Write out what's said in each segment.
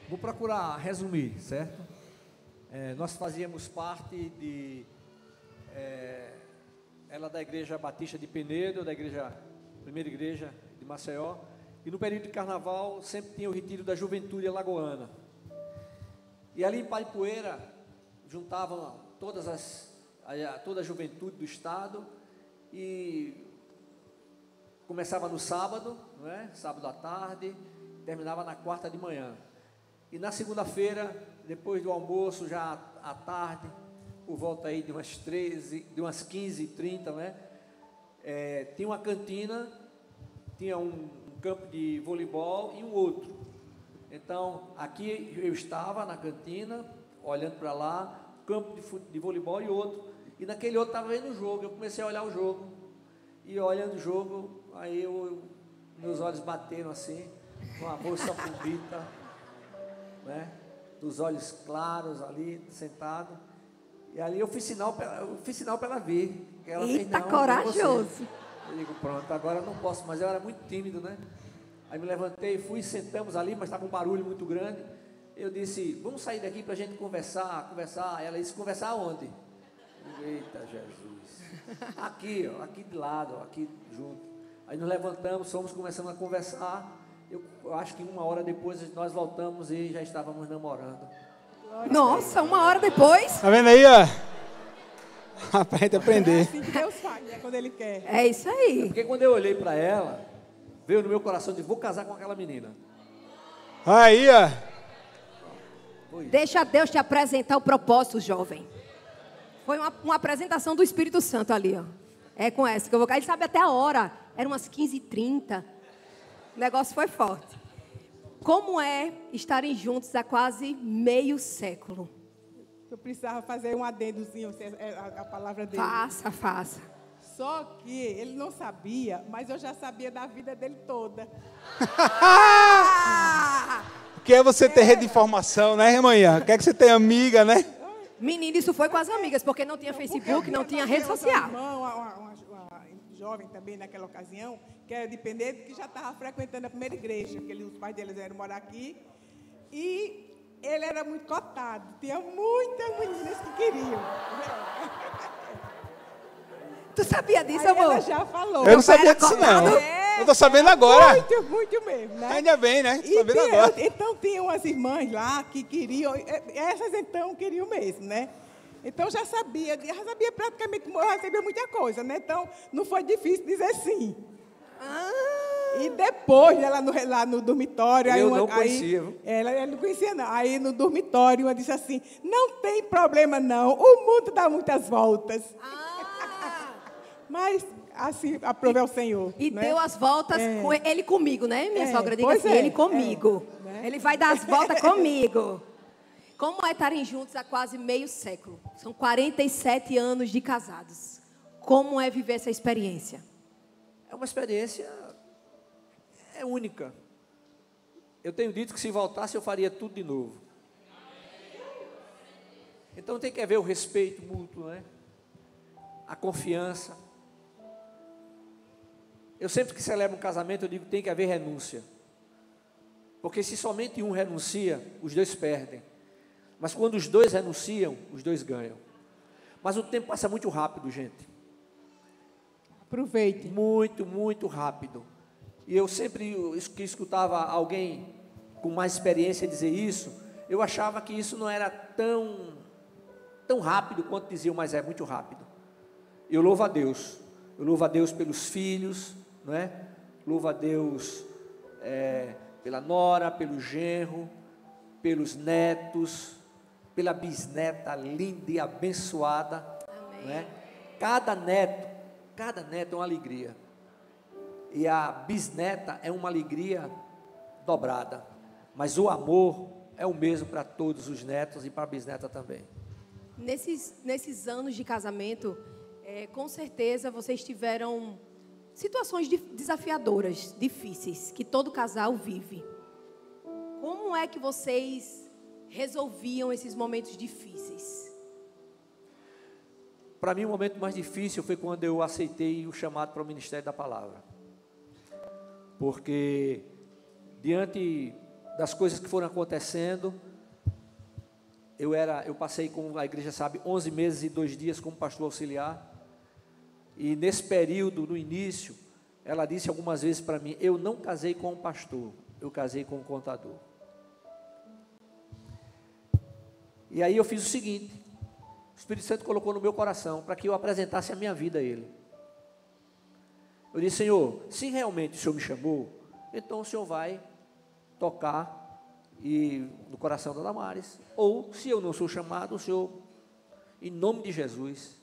Vou procurar resumir, certo? Nós fazíamos parte de... ela da Igreja Batista de Penedo, primeira igreja de Maceió, e no período de carnaval sempre tinha o retiro da juventude alagoana. E ali em Paripoeira juntavam toda a juventude do estado e começava no sábado, não é? Sábado à tarde, terminava na quarta de manhã. E na segunda-feira, depois do almoço, já à tarde, por volta aí de umas 15h30, né? Tinha uma cantina, tinha um campo de voleibol e um outro. Então, aqui eu estava na cantina, olhando para lá, campo de voleibol e outro. E naquele outro estava vendo o jogo. Eu comecei a olhar o jogo. E olhando o jogo, aí meus olhos bateram assim, uma moça bonita, né? Dos olhos claros ali, sentado. E ali eu fiz sinal para ela vir. Ela Eita, fez, não, corajoso. Eu digo, pronto, agora eu não posso, mas eu era muito tímido, né? Aí me levantei, fui, sentamos ali, mas estava um barulho muito grande. Eu disse, vamos sair daqui para a gente conversar. Ela disse, conversar aonde? Eu digo, eita, Jesus. Aqui, ó, aqui de lado, ó, aqui junto. Aí nos levantamos, fomos começando a conversar. Eu acho que 1 hora depois nós voltamos e já estávamos namorando. Nossa, 1 hora depois. Tá vendo aí, ó? Pra gente aprender. É assim que Deus faz, né? Quando Ele quer. É isso aí. Porque quando eu olhei para ela, veio no meu coração de vou casar com aquela menina. Aí, ó. Deixa Deus te apresentar o propósito, jovem. Foi uma apresentação do Espírito Santo ali, ó. É com essa que eu vou... Ele sabe até a hora. Eram umas 15h30. O negócio foi forte. Como é estarem juntos há quase meio século? Eu precisava fazer um adendozinho, a palavra dele. Faça. Só que ele não sabia, mas eu já sabia da vida dele toda. O que é você ter rede de informação, né, irmã? O que é que você tem amiga, né? Menino, isso foi com as amigas, porque não tinha Facebook, não tinha rede social. Uma jovem também naquela ocasião, que era de Penedo, que já estava frequentando a primeira igreja, porque os pais deles eram morar aqui. E ele era muito cotado, tinha muitas meninas que queriam. Tu sabia disso, Aí amor? ela já falou. Eu não sabia disso, não. Eu tô sabendo agora. Muito mesmo, né? Ainda bem, né? E Sabendo agora. então, tinham umas irmãs lá que queriam, essas então queriam mesmo, né? Então, já sabia praticamente, eu sabia muita coisa, né? Então, não foi difícil dizer sim. E depois, lá no dormitório... Eu não conhecia. Ela não conhecia, não. Aí, no dormitório, uma disse assim, não tem problema, não. O mundo dá muitas voltas. Mas... assim, aprovei ao Senhor. E né? deu as voltas, com ele comigo, né? Minha sogra diga assim, ele comigo. né? Ele vai dar as voltas comigo. Como é estarem juntos há quase meio século? São 47 anos de casados. Como é viver essa experiência? É uma experiência única. Eu tenho dito que se voltasse eu faria tudo de novo. Então tem que haver o respeito mútuo, né? A confiança. Eu sempre que celebro um casamento, eu digo que tem que haver renúncia. Porque se somente um renuncia, os dois perdem. Mas quando os dois renunciam, os dois ganham. Mas o tempo passa muito rápido, gente. Aproveite. Muito, muito rápido. E eu sempre que escutava alguém com mais experiência dizer isso, eu achava que isso não era tão rápido quanto diziam, mas é muito rápido. Eu louvo a Deus. Eu louvo a Deus pelos filhos, não é? Louvo a Deus pela nora, pelo genro, pelos netos, pela bisneta linda e abençoada. Amém. Não é? Cada neto é uma alegria. E a bisneta é uma alegria dobrada. Mas o amor é o mesmo para todos os netos e para a bisneta também. Nesses anos de casamento, com certeza vocês tiveram situações desafiadoras, difíceis, que todo casal vive. Como é que vocês resolviam esses momentos difíceis? Para mim, o momento mais difícil foi quando eu aceitei o chamado para o Ministério da Palavra. Porque, diante das coisas que foram acontecendo, eu passei, como a igreja sabe, 11 meses e 2 dias como pastor auxiliar. E nesse período, no início, ela disse algumas vezes para mim: eu não casei com um pastor, eu casei com um contador. E aí eu fiz o seguinte: o Espírito Santo colocou no meu coração para que eu apresentasse a minha vida a Ele. Eu disse: Senhor, se realmente o Senhor me chamou, então o Senhor vai tocar no coração da Damares. Ou, se eu não sou chamado, o Senhor, em nome de Jesus,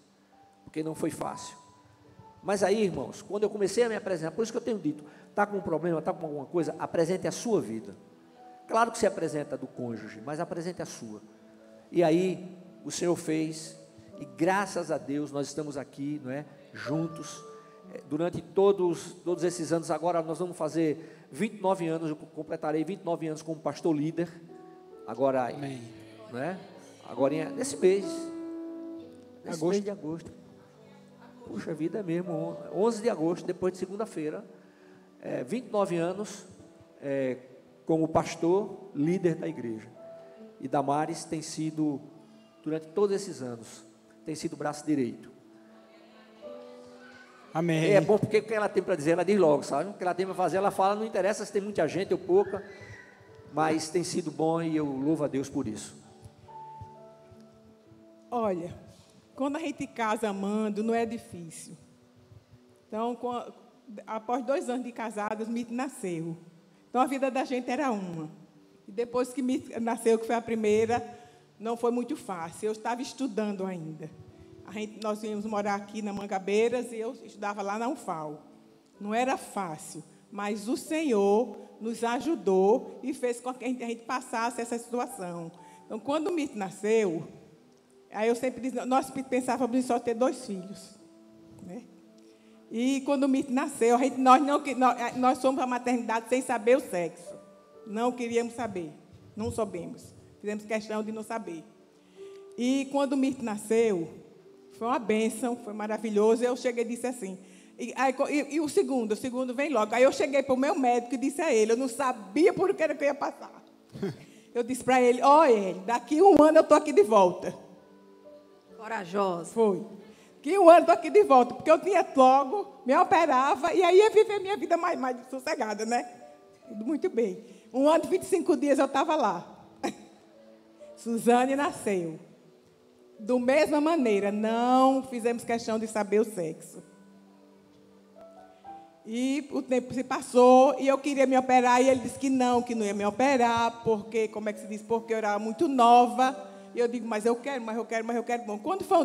porque não foi fácil. Mas aí, irmãos, quando eu comecei a me apresentar, por isso que eu tenho dito, está com um problema, está com alguma coisa, apresente a sua vida. Claro que se apresenta do cônjuge, mas apresente a sua. E aí, o Senhor fez, e graças a Deus, nós estamos aqui, não é, juntos, durante todos esses anos. Agora nós vamos fazer 29 anos, eu completarei 29 anos como pastor líder, agora, Amém. Não é? Agora, nesse mês de agosto, puxa vida mesmo, 11 de agosto, depois de segunda-feira, 29 anos como pastor líder da igreja. E Damares tem sido, durante todos esses anos, tem sido o braço direito. Amém. É bom porque o que ela tem para dizer, ela diz logo, sabe? O que ela tem para fazer, ela fala, não interessa se tem muita gente ou pouca, mas tem sido bom e eu louvo a Deus por isso. Olha, quando a gente casa amando, não é difícil. Então, após 2 anos de casados, Mito nasceu. Então, a vida da gente era uma. E depois que Mito nasceu, que foi a primeira, não foi muito fácil. Eu estava estudando ainda. Nós íamos morar aqui na Mangabeiras e eu estudava lá na UFAL. Não era fácil, mas o Senhor nos ajudou e fez com que a gente passasse essa situação. Então, quando o Mito nasceu, aí eu sempre disse, nós pensávamos em só ter 2 filhos. Né? E quando o Mito nasceu, nós fomos à maternidade sem saber o sexo. Não queríamos saber, não soubemos. Fizemos questão de não saber. E quando o Mito nasceu, foi uma bênção, foi maravilhoso. Eu cheguei e disse assim, e o segundo vem logo. Aí eu cheguei para o meu médico e disse a ele, eu não sabia por que era que eu ia passar. Eu disse para ele, olha, daqui 1 ano eu estou aqui de volta. Corajosa. Foi. Daqui 1 ano eu estou aqui de volta, porque eu tinha logo, me operava, e aí ia viver minha vida mais sossegada, né? Muito bem. 1 ano e 25 dias eu estava lá. Suzane nasceu. Da mesma maneira, não fizemos questão de saber o sexo. E o tempo se passou, e eu queria me operar, e ele disse que não ia me operar, porque, como é que se diz? Porque eu era muito nova. E eu digo, mas eu quero. Bom, quando foi,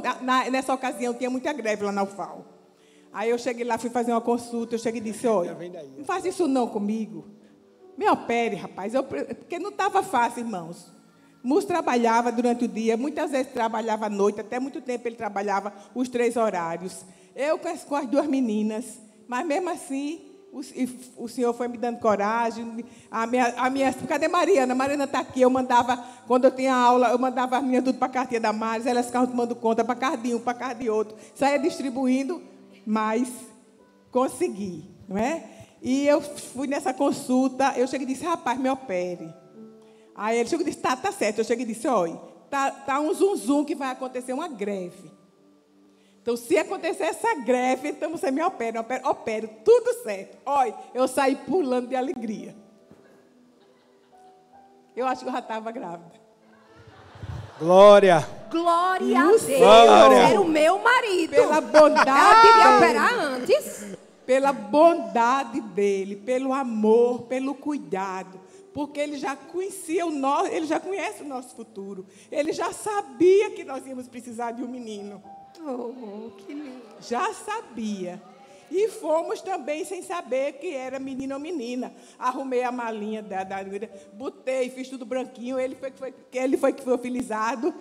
nessa ocasião, tinha muita greve lá na UFAL. Aí eu cheguei lá, fui fazer uma consulta, eu cheguei e disse, olha, não faz isso não comigo. Me opere, rapaz, porque não estava fácil, irmãos. Mus trabalhava durante o dia, muitas vezes trabalhava à noite, até muito tempo ele trabalhava os 3 horários. Eu com as 2 meninas, mas mesmo assim, o Senhor foi me dando coragem. Cadê Mariana? Mariana está aqui. Eu mandava, quando eu tinha aula, eu mandava as minhas tudo para a cartinha da Maris, elas ficavam tomando conta para casa de um, para casa de outro. Saía distribuindo, mas consegui, não é? E eu fui nessa consulta, eu cheguei e disse, rapaz, me opere. Aí ele chegou e disse, tá certo. Eu cheguei e disse, olha, tá um zum que vai acontecer uma greve. Então, se acontecer essa greve, então você me opere, tudo certo. Olha, eu saí pulando de alegria. Eu acho que eu já estava grávida. Glória. Glória a Deus. Glória. Era o meu marido. Pela bondade Ela queria dele. operar antes. Pela bondade dele, pelo amor, pelo cuidado. Porque ele já conhecia ele já conhece o nosso futuro. Ele já sabia que nós íamos precisar de um menino. Oh, que lindo. Já sabia. E fomos também sem saber que era menino ou menina. Arrumei a malinha botei, fiz tudo branquinho. Ele foi que foi filizado.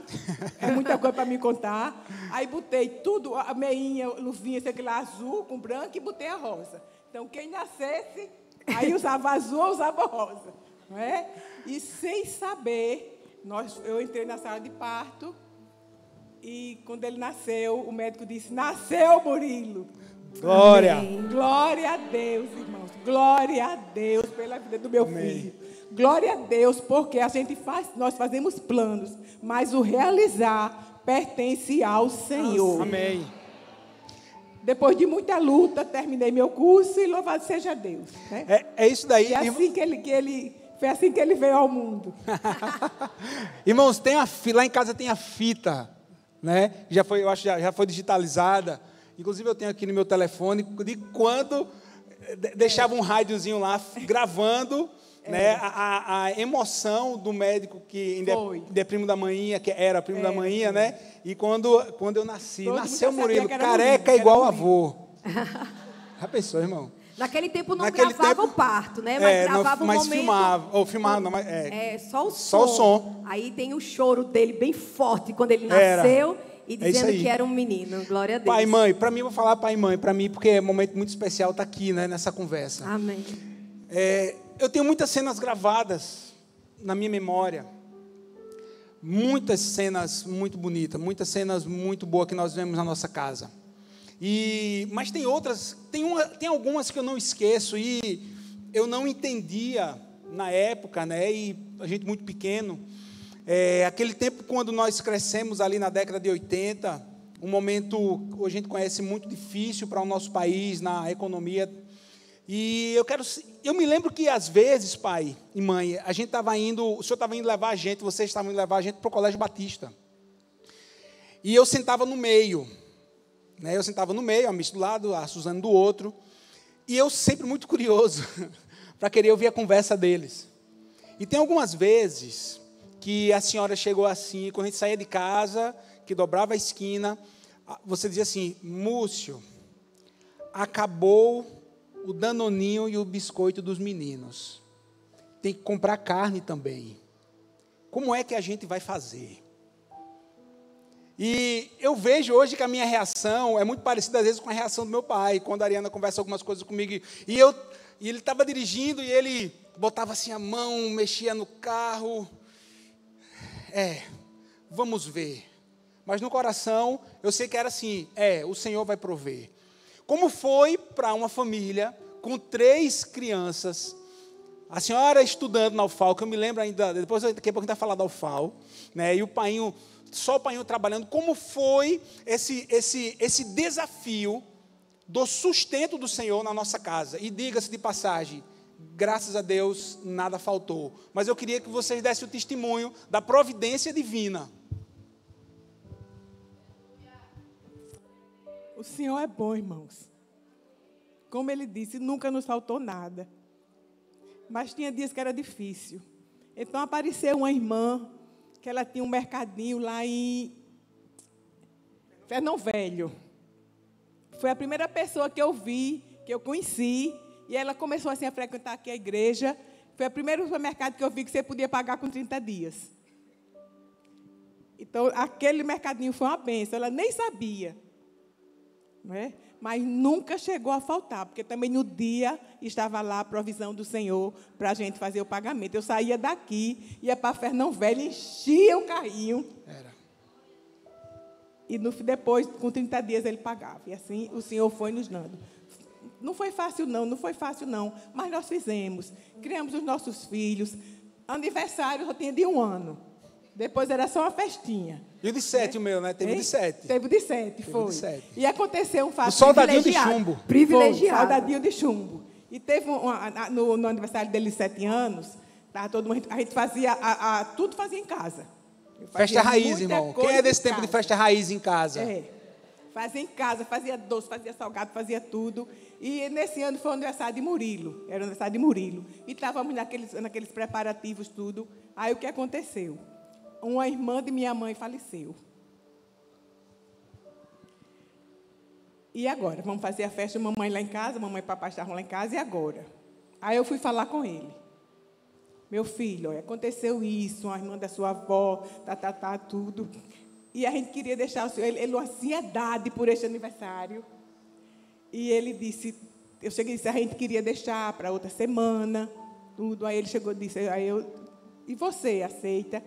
É muita coisa para me contar. Aí botei tudo, a meinha, luvinha, sei lá, azul com branco, e botei a rosa. Então, quem nascesse, aí usava azul ou usava rosa. Não é? E sem saber, eu entrei na sala de parto. E quando ele nasceu, o médico disse, nasceu, Murilo. Glória. Amém. Glória a Deus, irmãos. Glória a Deus pela vida do meu filho. Glória a Deus, porque nós fazemos planos, mas o realizar pertence ao Senhor. Amém. Depois de muita luta, terminei meu curso e louvado seja Deus. Né? É isso daí. E assim foi assim que ele veio ao mundo. Irmãos, lá em casa tem a fita, né? Eu acho que já foi digitalizada. Inclusive eu tenho aqui no meu telefone de quando deixava um rádiozinho lá gravando, né, a emoção do médico que ainda é primo da manhinha, que era primo da manhinha, né? E quando eu nasci, nasceu Murilo, careca igual avô. Já pensou, irmão? Naquele tempo não gravava o parto, né? Mas gravava o momento. Filmava, não, mas só o som. Só o som. Aí tem o choro dele bem forte quando ele nasceu e dizendo que era um menino. Glória a Deus. Pai e mãe, para mim, vou falar pai e mãe, para mim, porque é um momento muito especial estar aqui, né, nessa conversa. Amém. Eu tenho muitas cenas gravadas na minha memória. Muitas cenas muito bonitas, muitas cenas muito boas que nós vemos na nossa casa. Mas tem outras, tem algumas que eu não esqueço e eu não entendia na época, né? E a gente muito pequeno. Aquele tempo quando nós crescemos ali na década de 80, um momento que a gente conhece muito difícil para o nosso país, na economia. E eu me lembro que às vezes, pai e mãe, o senhor estava indo levar a gente, vocês estavam indo levar a gente para o Colégio Batista. E eu sentava no meio. Né, eu sentava no meio, a Miss do lado, a Suzane do outro, e eu sempre muito curioso para querer ouvir a conversa deles. E tem algumas vezes que a senhora chegou assim, quando a gente saía de casa, que dobrava a esquina, você dizia assim: Múcio, acabou o danoninho e o biscoito dos meninos. Tem que comprar carne também. Como é que a gente vai fazer? E eu vejo hoje que a minha reação é muito parecida, às vezes, com a reação do meu pai, quando a Ariana conversa algumas coisas comigo, e ele estava dirigindo, e ele botava assim a mão, mexia no carro. Vamos ver. Mas no coração, eu sei que era assim, o Senhor vai prover. Como foi para uma família com 3 crianças, a senhora estudando na UFAL, que eu me lembro ainda, depois daqui a pouco a gente vai falar da UFAL, né, e só o painho trabalhando, como foi esse desafio do sustento do Senhor na nossa casa. E diga-se de passagem, graças a Deus, nada faltou. Mas eu queria que vocês dessem o testemunho da providência divina. O Senhor é bom, irmãos. Como ele disse, nunca nos faltou nada. Mas tinha dias que era difícil. Então apareceu uma irmã, que ela tinha um mercadinho lá em Fernão Velho. Foi a primeira pessoa que eu vi, que eu conheci, e ela começou assim a frequentar aqui a igreja. Foi o primeiro supermercado que eu vi que você podia pagar com 30 dias. Então, aquele mercadinho foi uma bênção. Ela nem sabia, não é? Mas nunca chegou a faltar, porque também no dia estava lá a provisão do Senhor para a gente fazer o pagamento. Eu saía daqui, ia para Fernão Velho, enchia o carrinho. E depois, com 30 dias, ele pagava. E assim o Senhor foi nos dando. Não foi fácil, não, mas nós fizemos. Criamos os nossos filhos. Aniversário só tinha de 1 ano. Depois era só uma festinha. E o de 7, o meu, né? Teve o de 7. Teve o de 7, foi. De 7. E aconteceu um fato o soldadinho de chumbo. Privilegiado. Foi, soldadinho de chumbo. E teve no aniversário dele de 7 anos, todo mundo, a gente fazia, tudo fazia em casa. Festa raiz, irmão. Quem é desse tempo de festa raiz em casa? Fazia em casa, fazia doce, fazia salgado, fazia tudo. E nesse ano foi o aniversário de Murilo. Era o aniversário de Murilo. E estávamos naqueles preparativos, tudo. Aí o que aconteceu? Uma irmã de minha mãe faleceu. E agora? Vamos fazer a festa, mamãe lá em casa, mamãe e papai estavam lá em casa, e agora? Aí eu fui falar com ele. Meu filho, olha, aconteceu isso, uma irmã da sua avó, tudo. E a gente queria deixar o senhor, ele uma ansiedade por este aniversário. E ele disse, eu cheguei e disse, a gente queria deixar para outra semana, tudo. Aí ele chegou e disse, e você aceita?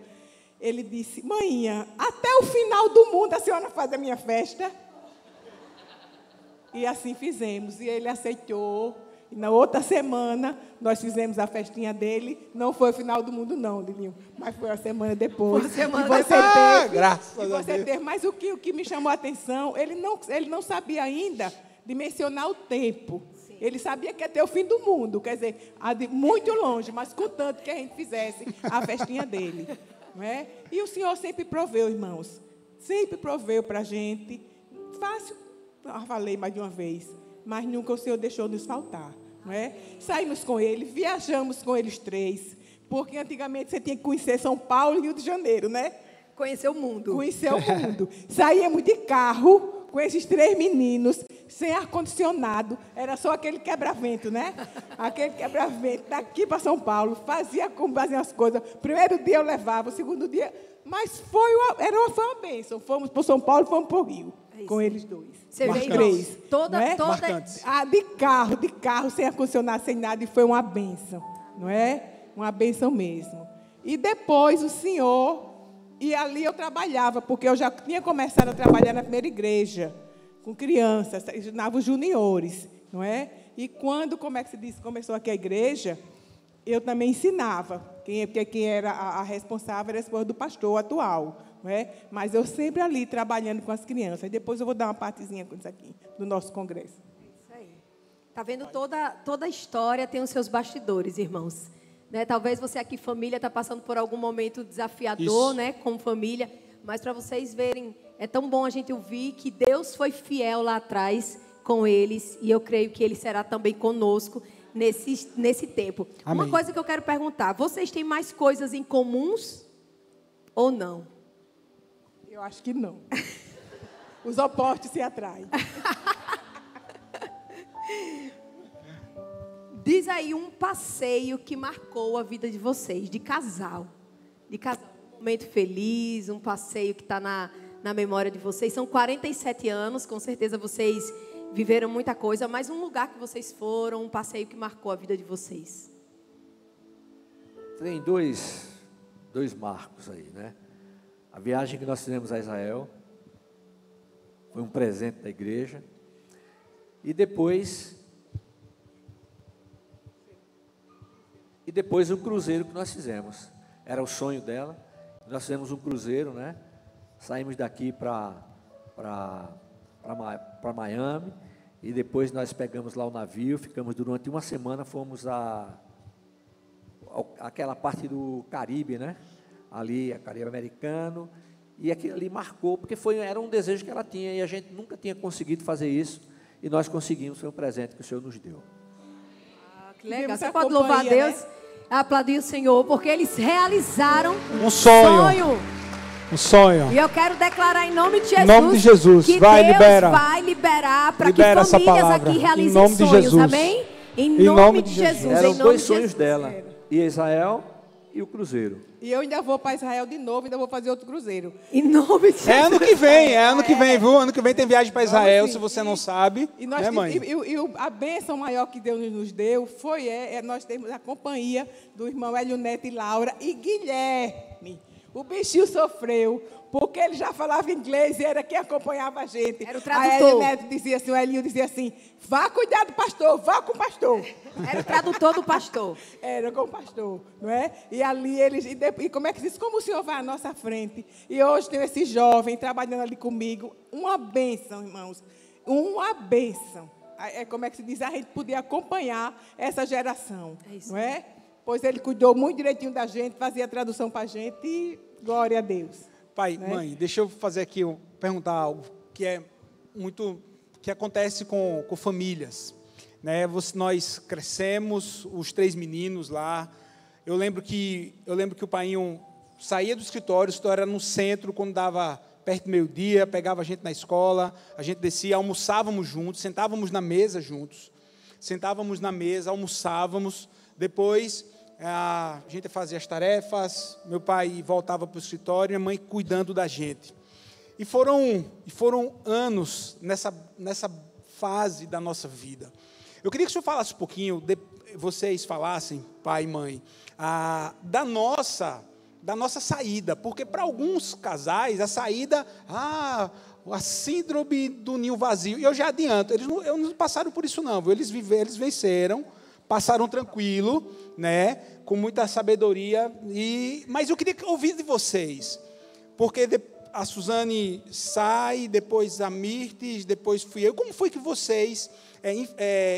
Ele disse, mãinha, até o final do mundo a senhora faz a minha festa? E assim fizemos. E ele aceitou. E na outra semana, nós fizemos a festinha dele. Não foi o final do mundo, não, Lilinho. Mas foi a semana depois. Foi a semana depois. Graças a Deus. Teve. Mas o que me chamou a atenção, ele não sabia ainda dimensionar o tempo. Sim. Ele sabia que ia ter o fim do mundo. Quer dizer, muito longe, mas contanto que a gente fizesse a festinha dele. Não é? E o Senhor sempre proveu, irmãos. Sempre proveu para a gente. Fácil, já falei mais de uma vez. Mas nunca o Senhor deixou nos faltar. Não é? Saímos com ele, viajamos com eles 3, porque antigamente você tinha que conhecer São Paulo e Rio de Janeiro, né? Conhecer o mundo. Conhecer o mundo. Saíamos de carro com esses 3 meninos, sem ar-condicionado, era só aquele quebra-vento, né? Aquele quebra-vento daqui para São Paulo, fazia as coisas. Primeiro dia eu levava, o segundo dia... Mas foi uma bênção. Fomos para São Paulo, fomos para o Rio, com eles 2. Você vê, 3. Toda... De carro, sem ar-condicionado, sem nada, e foi uma bênção, não é? Uma bênção mesmo. E depois o Senhor, e ali eu trabalhava, porque eu já tinha começado a trabalhar na primeira igreja, com crianças, ensinava os juniores, não é? E quando, como é que se diz, começou aqui a igreja, eu também ensinava, porque quem era a responsável era a esposa do pastor atual, não é? Mas eu sempre ali trabalhando com as crianças. Depois eu vou dar uma partezinha com isso aqui, do nosso congresso. Isso aí. Está vendo, toda a história tem os seus bastidores, irmãos. Né? Talvez você aqui, família, está passando por algum momento desafiador, né, com família, mas para vocês verem, é tão bom a gente ouvir que Deus foi fiel lá atrás com eles, e eu creio que Ele será também conosco nesse tempo. Amém. Uma coisa que eu quero perguntar, vocês têm mais coisas em comuns ou não? Eu acho que não. Os opostos se atraem. Diz aí um passeio que marcou a vida de vocês, de casal. Um momento feliz, um passeio que está na memória de vocês. São 47 anos, com certeza vocês viveram muita coisa, mas um lugar que vocês foram, um passeio que marcou a vida de vocês. Tem dois marcos aí, né? A viagem que nós fizemos a Israel foi um presente da igreja. E depois o cruzeiro que nós fizemos. Era o sonho dela. Nós fizemos um cruzeiro, né? Saímos daqui para Miami. E depois nós pegamos lá o navio, ficamos durante uma semana, fomos àquela parte do Caribe, né? Ali, a Caribe americano, e aquilo ali marcou, porque era um desejo que ela tinha, e a gente nunca tinha conseguido fazer isso, e nós conseguimos, foi um presente que o Senhor nos deu. Que legal, você pode louvar a Deus, né? Aplaudir o Senhor, porque eles realizaram um sonho. Um sonho. E eu quero declarar em nome de Jesus, em nome de Jesus. Que vai liberar para que famílias aqui realizem sonhos, amém? Em nome de Jesus. Eram 2 sonhos dela, e Israel e o cruzeiro. E eu ainda vou para Israel de novo, ainda vou fazer outro cruzeiro. Em nome de Jesus. É ano que vem, viu? Ano que vem tem viagem para Israel, se você não sabe. E nós, né, mãe? A bênção maior que Deus nos deu foi nós temos a companhia do irmão Hélio Neto e Laura e Guilherme. O bichinho sofreu, porque ele já falava inglês e era quem acompanhava a gente. Era o tradutor. Aí o Neto dizia assim, o Elinho dizia assim, vá cuidar do pastor, vá com o pastor. Era o tradutor do pastor. Era com o pastor, não é? E ali eles, e como é que diz, como o Senhor vai à nossa frente? E hoje tem esse jovem trabalhando ali comigo, uma bênção, irmãos, uma bênção. Como é que se diz, a gente poder acompanhar essa geração, não é? Pois ele cuidou muito direitinho da gente, fazia a tradução para a gente e glória a Deus. Pai, né? Mãe, deixa eu fazer aqui, perguntar algo que acontece com famílias. Né? Nós crescemos, os 3 meninos lá. Eu lembro que o Painho saía do escritório, o escritório era no centro, quando dava perto do meio-dia, pegava a gente na escola, a gente descia, almoçávamos juntos, sentávamos na mesa juntos, almoçávamos, depois a gente fazia as tarefas, meu pai voltava para o escritório, minha mãe cuidando da gente. E foram anos nessa fase da nossa vida. Eu queria que o senhor falasse um pouquinho, vocês falassem, pai e mãe, da da nossa saída, porque para alguns casais a saída, a síndrome do ninho vazio, e eu já adianto, eles não passaram por isso não, viu? Eles venceram, passaram tranquilo, né, com muita sabedoria, mas eu queria ouvir de vocês, porque a Suzane sai, depois a Mirtes, depois fui eu, como foi que vocês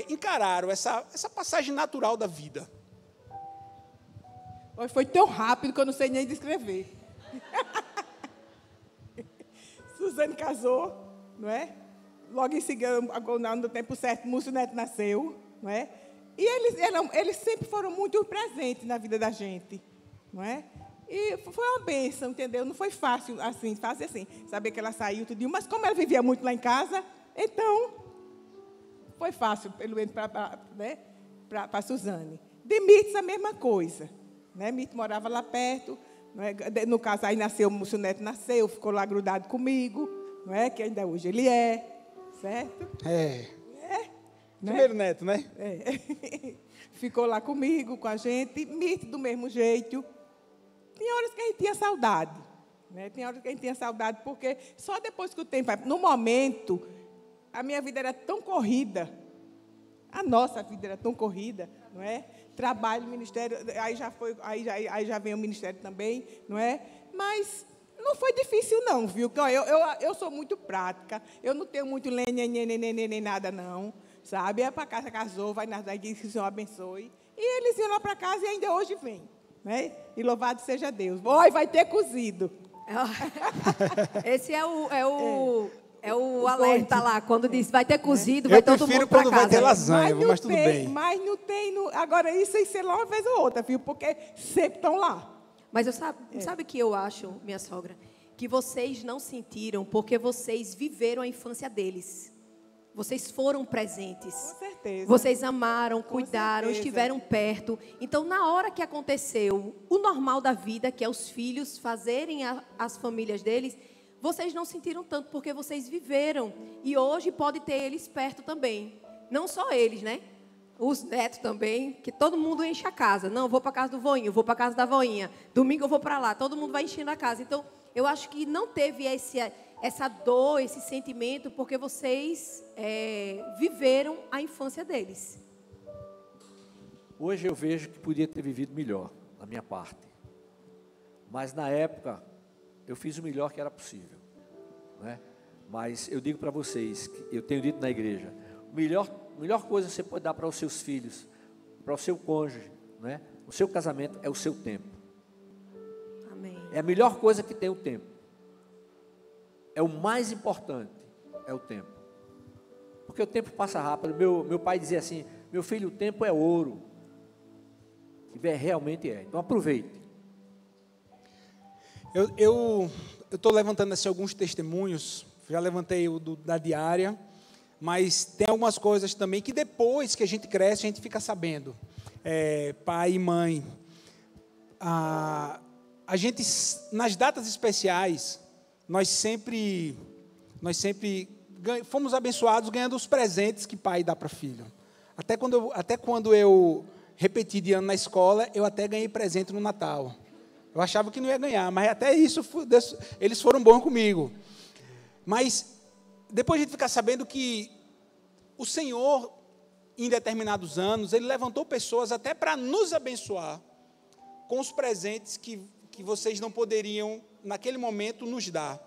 encararam essa passagem natural da vida? Foi tão rápido que eu não sei nem descrever. Suzane casou, não é? Logo em seguida, no tempo certo, Múcio Neto nasceu, não é? E eles sempre foram muito presentes na vida da gente, não é? E foi uma bênção, entendeu? Não foi fácil assim, saber que ela saiu tudo, mas como ela vivia muito lá em casa, então foi fácil, pelo menos para Suzane. De Mirtes, a mesma coisa. Né? Mirtes morava lá perto, não é? No caso, aí nasceu, o Múcio Neto nasceu, ficou lá grudado comigo, não é? Que ainda hoje ele certo? Primeiro neto, né? Ficou lá comigo, com a gente, Mirtes do mesmo jeito. Tinha horas que a gente tinha saudade, né? Tinha horas que a gente tinha saudade, porque só depois que o tempo vai... No momento, a minha vida era tão corrida, a nossa vida era tão corrida, não é? Trabalho, ministério, aí já vem o ministério também, não é? Mas não foi difícil não, viu? Eu sou muito prática, eu não tenho muito nem nada não, sabe? É para casa, casou, vai na igreja, que o Senhor abençoe. E eles iam lá para casa e ainda hoje vêm, né? E louvado seja Deus. Vai ter cozido. Esse é o alerta lá, quando diz vai ter cozido, vai todo mundo para casa. Eu prefiro quando vai ter lasanha, mas tudo bem. Mas não tem, agora isso é lá uma vez ou outra, viu? Porque sempre estão lá. Mas sabe o que eu acho, minha sogra? Que vocês não sentiram porque vocês viveram a infância deles. Vocês foram presentes. Com certeza. Vocês amaram, cuidaram, estiveram perto. Então, na hora que aconteceu o normal da vida, que é os filhos fazerem as famílias deles, vocês não sentiram tanto, porque vocês viveram. E hoje pode ter eles perto também. Não só eles, né? Os netos também, que todo mundo enche a casa. Não, vou para a casa do voinho, vou para a casa da voinha. Domingo eu vou para lá, todo mundo vai enchendo a casa. Então, eu acho que não teve essa dor, esse sentimento, porque vocês viveram a infância deles. Hoje eu vejo que podia ter vivido melhor, da minha parte. Mas na época, eu fiz o melhor que era possível, né? Mas eu digo para vocês, que eu tenho dito na igreja, a melhor coisa que você pode dar para os seus filhos, para o seu cônjuge, né? O seu casamento é o seu tempo. Amém. É a melhor coisa que tem o tempo. É o mais importante, é o tempo. Porque o tempo passa rápido. Meu pai dizia assim, meu filho, o tempo é ouro. E realmente é. Então aproveite. Eu estou levantando assim, alguns testemunhos, já levantei o da diária, mas tem algumas coisas também que depois que a gente cresce, a gente fica sabendo. Pai e mãe, a gente, nas datas especiais, nós sempre fomos abençoados ganhando os presentes que pai dá para filho. Até quando eu repeti de ano na escola, eu até ganhei presente no Natal. Eu achava que não ia ganhar, mas até isso, eles foram bons comigo. Mas, depois a gente ficar sabendo que o Senhor, em determinados anos, Ele levantou pessoas até para nos abençoar com os presentes que vocês não poderiam, naquele momento, nos dar.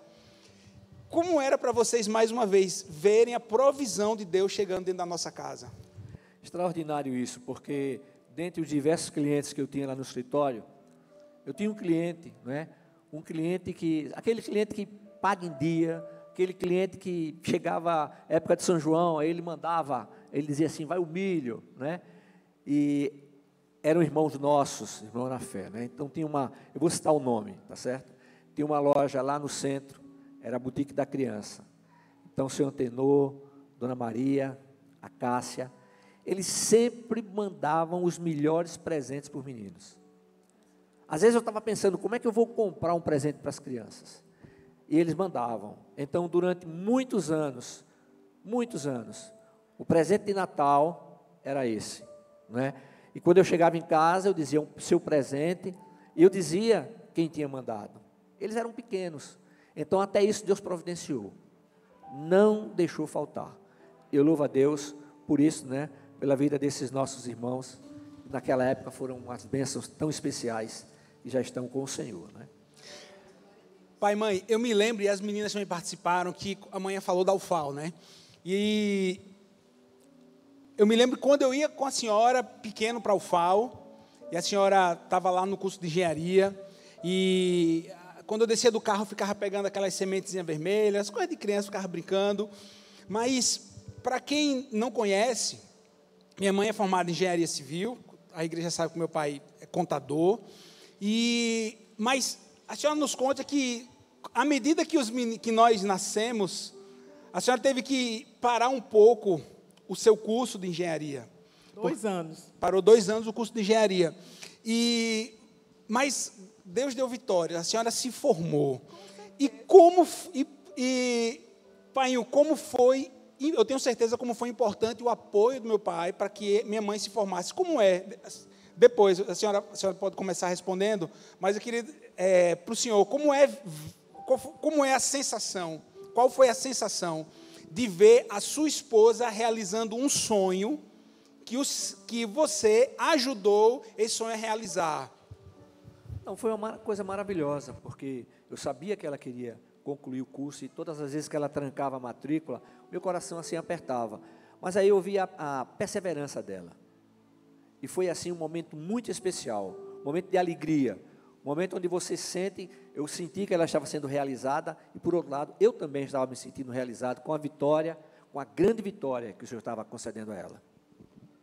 Como era para vocês, mais uma vez, verem a provisão de Deus chegando dentro da nossa casa? Extraordinário isso, porque, dentre os diversos clientes que eu tinha lá no escritório, eu tinha um cliente, né? Aquele cliente que paga em dia, aquele cliente que chegava época de São João, aí ele dizia assim, vai o milho, né? E eram irmãos nossos, irmãos na fé, né? Então eu vou citar o nome, tá certo? Tinha uma loja lá no centro, era a Boutique da Criança. Então, o senhor Antenor, Dona Maria, a Cássia, eles sempre mandavam os melhores presentes para os meninos. Às vezes eu estava pensando, como é que eu vou comprar um presente para as crianças? E eles mandavam. Então, durante muitos anos, o presente de Natal era esse, né? E quando eu chegava em casa, eu dizia o seu presente, e eu dizia quem tinha mandado. Eles eram pequenos. Então, até isso Deus providenciou. Não deixou faltar. Eu louvo a Deus por isso, né? Pela vida desses nossos irmãos. Naquela época foram umas bênçãos tão especiais e já estão com o Senhor, né? Pai, mãe, eu me lembro, e as meninas também participaram, que a mãe falou da UFAL, né? E eu me lembro quando eu ia com a senhora pequeno para a UFAL, e a senhora estava lá no curso de engenharia, e quando eu descia do carro, eu ficava pegando aquelas sementezinhas vermelhas, coisas de criança, ficava brincando. Mas, para quem não conhece, minha mãe é formada em engenharia civil, a igreja sabe que meu pai é contador, mas a senhora nos conta que, à medida que nós nascemos, a senhora teve que parar um pouco o seu curso de engenharia. 2 anos. Parou 2 anos o curso de engenharia. Mas Deus deu vitória, a senhora se formou. Painho, como foi, eu tenho certeza como foi importante o apoio do meu pai para que minha mãe se formasse. Como é? Depois, a senhora pode começar respondendo, mas eu queria, para o senhor, como é a sensação, qual foi a sensação de ver a sua esposa realizando um sonho que você ajudou esse sonho a realizar? Não, foi uma coisa maravilhosa, porque eu sabia que ela queria concluir o curso, e todas as vezes que ela trancava a matrícula, meu coração assim apertava. Mas aí eu vi a perseverança dela. E foi assim um momento muito especial, um momento de alegria, um momento onde eu senti que ela estava sendo realizada, e por outro lado, eu também estava me sentindo realizado com a vitória, com a grande vitória que o Senhor estava concedendo a ela.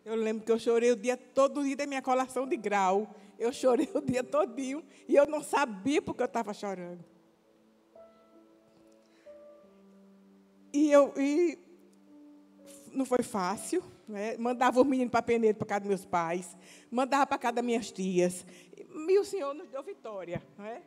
Eu lembro que eu chorei todo dia da minha colação de grau. Eu chorei o dia todinho e eu não sabia porque eu estava chorando. E não foi fácil, né? Mandava os meninos para Penedo, para casa dos meus pais, mandava para casa das minhas tias. E o Senhor nos deu vitória, né?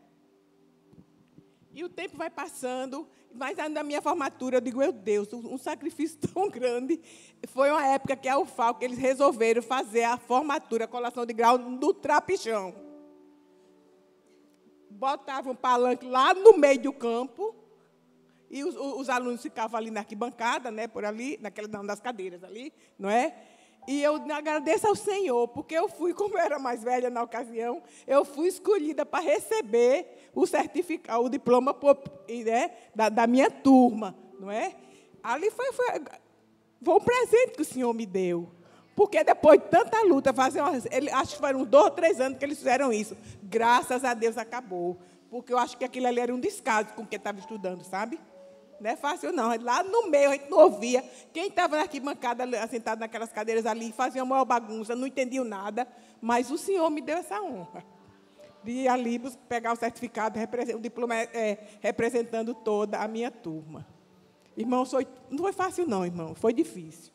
E o tempo vai passando, mas na minha formatura, eu digo, meu Deus, um sacrifício tão grande. Foi uma época que a UFAL, que eles resolveram fazer a formatura, a colação de grau do trapichão. Botavam um palanque lá no meio do campo, e os alunos ficavam ali na arquibancada, né, por ali, das cadeiras ali, não é? E eu agradeço ao Senhor, porque eu fui, como eu era mais velha na ocasião, eu fui escolhida para receber o certificado, o diploma, né, da minha turma, não é? Ali foi um presente que o Senhor me deu. Porque depois de tanta luta, acho que foram 2 ou 3 anos que eles fizeram isso. Graças a Deus acabou. Porque eu acho que aquilo ali era um descaso com quem estava estudando, sabe? Não é fácil, não. Lá no meio, a gente não ouvia. Quem estava na arquibancada, sentado naquelas cadeiras ali, fazia uma maior bagunça, não entendiam nada. Mas o Senhor me deu essa honra de ir ali pegar o certificado, o diploma representando toda a minha turma. Irmão, não foi fácil, não, irmão. Foi difícil.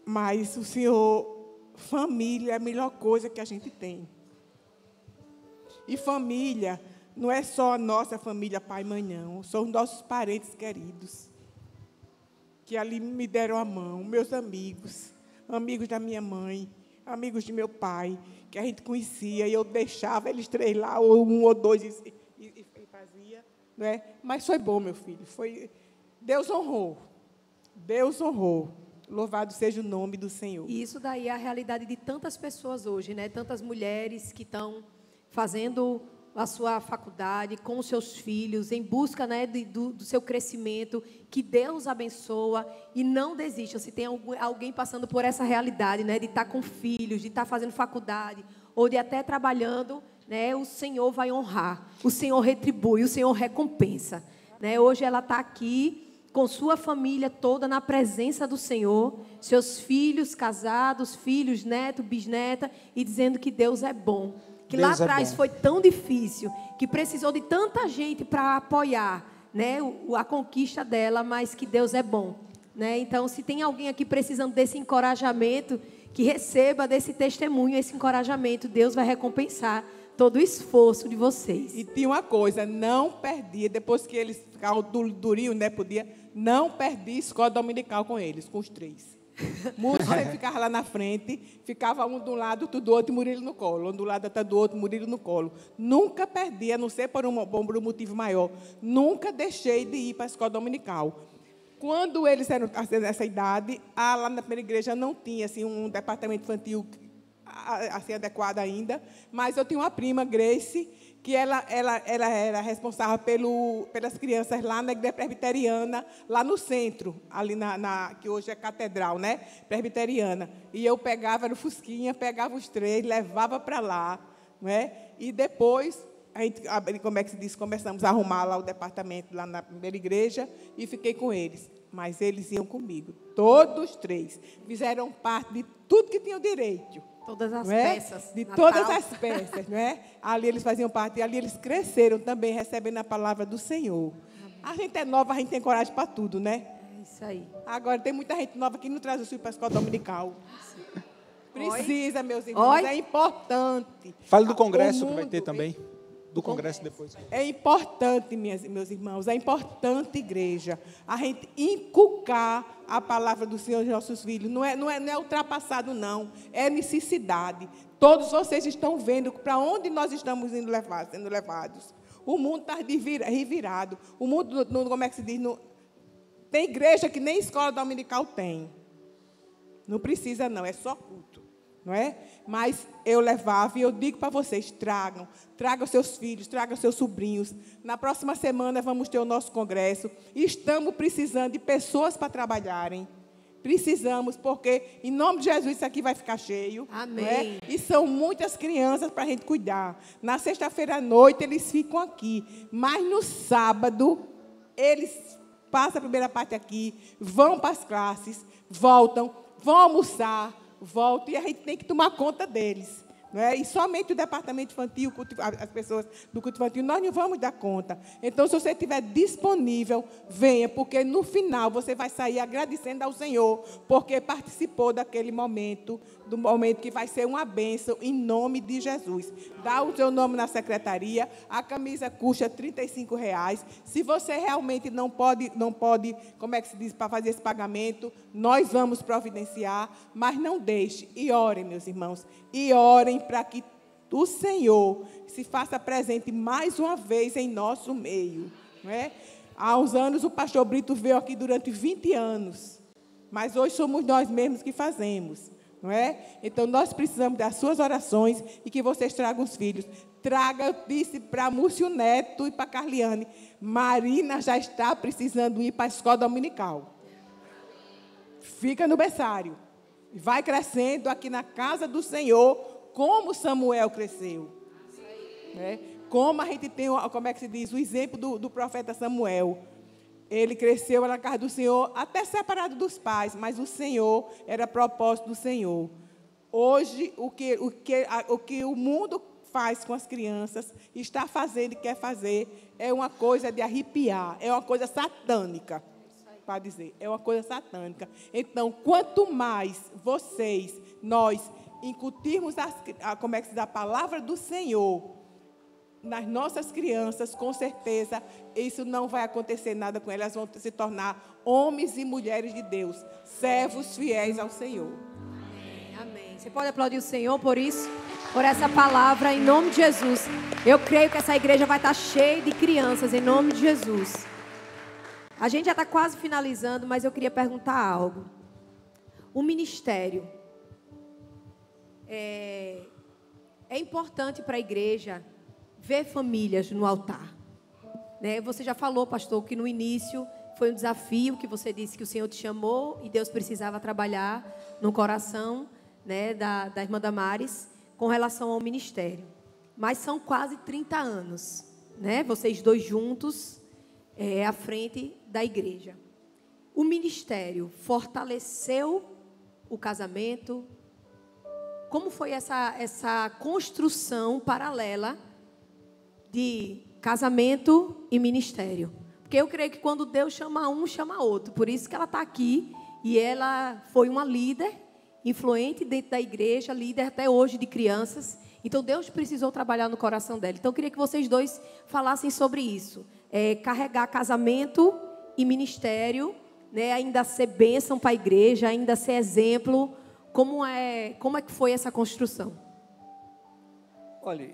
Mas o Senhor, família é a melhor coisa que a gente tem. E família não é só a nossa família, pai e mãe, não. São os nossos parentes queridos, que ali me deram a mão, meus amigos, amigos da minha mãe, amigos de meu pai, que a gente conhecia, e eu deixava eles 3 lá, ou 1 ou 2, e fazia. Não é? Mas foi bom, meu filho. Deus honrou. Deus honrou. Louvado seja o nome do Senhor. E isso daí é a realidade de tantas pessoas hoje, né? Tantas mulheres que estão fazendo a sua faculdade com os seus filhos, em busca, né, do seu crescimento, que Deus abençoa e não desistam. Se tem alguém passando por essa realidade, né, de estar com filhos, de estar fazendo faculdade, ou de até trabalhando, né, o Senhor vai honrar, o Senhor retribui, o Senhor recompensa. Né? Hoje ela está aqui com sua família toda na presença do Senhor, seus filhos casados, filhos, neto, bisneta, e dizendo que Deus é bom. Que Deus lá atrás foi tão difícil, que precisou de tanta gente para apoiar, né, a conquista dela, mas que Deus é bom. Né? Então, se tem alguém aqui precisando desse encorajamento, que receba desse testemunho, esse encorajamento, Deus vai recompensar todo o esforço de vocês. E tinha uma coisa, não perdia, depois que eles ficaram durinhos, né, não perdia escola dominical com eles, com os 3. Músico sempre ficava lá na frente, ficava um do lado, outro do outro e Murilo no colo. Um do lado, outro do outro, Murilo no colo. Nunca perdi, a não ser por um motivo maior. Nunca deixei de ir para a escola dominical. Quando eles eram nessa idade, lá na primeira igreja não tinha assim, um departamento infantil assim, adequado ainda, mas eu tinha uma prima, Grace, que ela era responsável pelas crianças lá na igreja presbiteriana, lá no centro, ali que hoje é catedral, né? Presbiteriana. E eu pegava no Fusquinha, pegava os 3, levava para lá, né? E depois, a gente, como é que se diz, começamos a arrumar lá o departamento, lá na primeira igreja, e fiquei com eles. Mas eles iam comigo, todos os 3. Fizeram parte de tudo que tinham direito. Todas as peças. De Natal. todas as peças, não é? Ali eles faziam parte, e ali eles cresceram também, recebendo a palavra do Senhor. A gente é nova, a gente tem coragem para tudo, né? É isso aí. Agora, tem muita gente nova que não traz o filho para a escola dominical. Precisa, meus irmãos, Oi. é importante. Fale do congresso O que vai ter mundo também. Do congresso depois. É importante, meus irmãos, é importante, igreja, a gente inculcar a palavra do Senhor aos nossos filhos. Não é ultrapassado, não. É necessidade. Todos vocês estão vendo para onde nós estamos sendo levados. O mundo está revirado. O mundo, como é que se diz? Tem igreja que nem escola dominical tem. Não precisa, não. É só culto. Não é? Mas eu levava e eu digo para vocês, tragam seus filhos, tragam seus sobrinhos. Na próxima semana vamos ter o nosso congresso. Estamos precisando de pessoas para trabalharem. Precisamos, porque em nome de Jesus isso aqui vai ficar cheio. Amém. Não é? E são muitas crianças para a gente cuidar. Na sexta-feira à noite eles ficam aqui, mas no sábado eles passam a primeira parte aqui, vão para as classes, voltam, vão almoçar, voltam, e a gente tem que tomar conta deles. Não é? E somente o departamento infantil, as pessoas do culto infantil, nós não vamos dar conta. Então, se você estiver disponível, venha, porque no final você vai sair agradecendo ao Senhor, porque participou daquele momento, do momento que vai ser uma bênção, em nome de Jesus. Dá o seu nome na secretaria, a camisa custa R$35. Se você realmente não pode, como é que se diz, para fazer esse pagamento, nós vamos providenciar, mas não deixe. E orem, meus irmãos, e orem para que o Senhor se faça presente mais uma vez em nosso meio. Não é? Há uns anos o pastor Brito veio aqui durante 20 anos, mas hoje somos nós mesmos que fazemos. Não é? Então, nós precisamos das suas orações e que vocês tragam os filhos. Traga, eu disse para Múcio Neto e para Carliane, Marina já está precisando ir para a escola dominical. Fica no berçário. Vai crescendo aqui na casa do Senhor, como Samuel cresceu. Né? Como a gente tem, como é que se diz, o exemplo do profeta Samuel. Ele cresceu na casa do Senhor, até separado dos pais, mas o Senhor era propósito do Senhor. Hoje, o que o mundo faz com as crianças, está fazendo e quer fazer, é uma coisa de arrepiar, é uma coisa satânica, para dizer, é uma coisa satânica. Então, quanto mais nós incutirmos como é que se diz, a palavra do Senhor nas nossas crianças, com certeza, isso não vai acontecer nada com elas, vão se tornar homens e mulheres de Deus, servos fiéis ao Senhor. Amém, amém. Você pode aplaudir o Senhor por isso, por essa palavra, em nome de Jesus. Eu creio que essa igreja vai estar cheia de crianças, em nome de Jesus. A gente já está quase finalizando, mas eu queria perguntar algo. O ministério é importante para a igreja ver famílias no altar. Né? Você já falou, pastor, que no início foi um desafio, que você disse que o Senhor te chamou e Deus precisava trabalhar no coração, né, da irmã Damares com relação ao ministério. Mas são quase 30 anos, né? Vocês dois juntos à frente da igreja. O ministério fortaleceu o casamento? Como foi essa construção paralela de casamento e ministério? Porque eu creio que quando Deus chama um, chama outro. Por isso que ela está aqui. E ela foi uma líder influente dentro da igreja, líder até hoje de crianças. Então Deus precisou trabalhar no coração dela. Então eu queria que vocês dois falassem sobre isso. Carregar casamento e ministério, né, ainda ser bênção para a igreja, ainda ser exemplo. Como é que foi essa construção? Olha,